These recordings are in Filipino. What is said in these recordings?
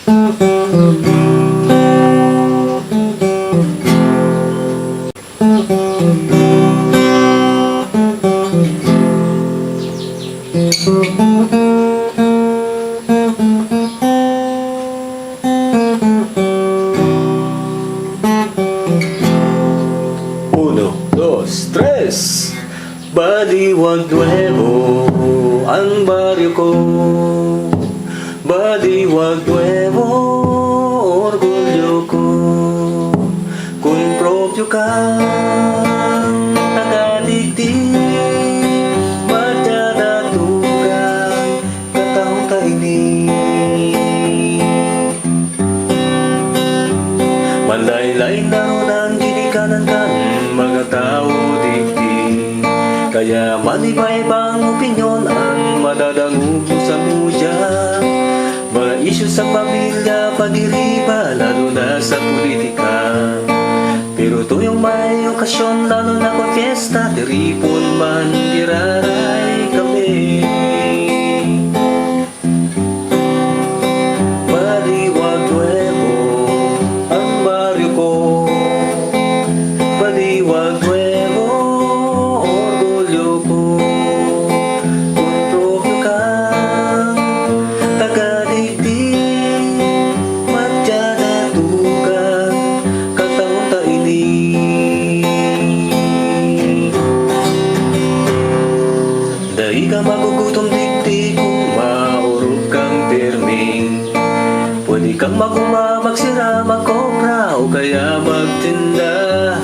Uno, dos, tres. Baliuag Nuevo ang baryo ko. Baliuag Nuevo, orgulyo ko. Kung propyo kang nagaligdig, madadatugan katahong kainin. Manlaylay na ron ang ginikanan kan mga tao digdig. Kaya maniba-ibang opinyon ang madadangubo sa musya. Mga isyu sa pamilya, pag-iriba, lalo na sa politika. Pero tuyong may okasyon, lalo na kung fiesta, tiripon man, diraray kami. Baliuag Nuevo ang baryo ko. Baliuag Nuevo, orgulyo ko. Kung propyo kang taga-digdig, madyanatugan katahong kainin. Dahil ka magugutom digdig kung maurog kang pirming. Pwede kang maguma, magsira, magkopra o kaya magtinda.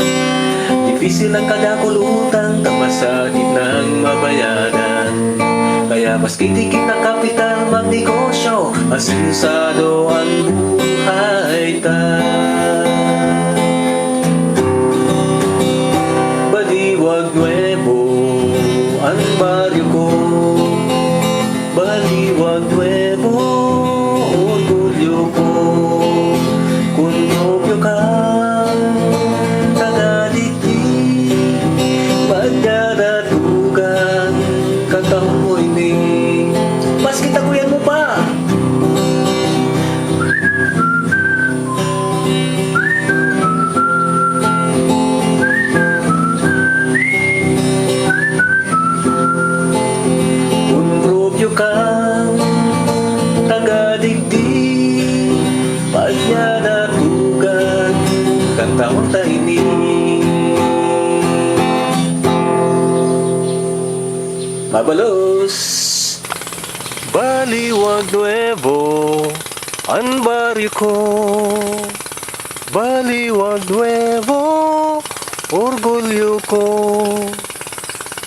Difícil ang kadakulutan, ang masakit ng mabayaran. Kaya maski tikit na kapital, magnegosyo, asinsado ang buhay ta. Baliuag Nuevo ang baryo ko. Baliuag Nuevo, orgulyo ko. Kung propyo kang taga-digdig, madadatugan katahong muining. Mas kitaguyan mo pa! Kung propyo kang taga-digdig, madyanatugan katahong kainin. Mabalos! Baliuag Nuevo ang baryo ko. Baliuag Nuevo, orgulyo ko.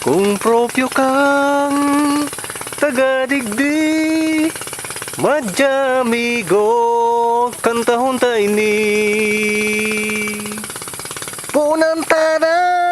Kung propyo kang taga-digdig, madjamigo kantahon taini. Punang tanan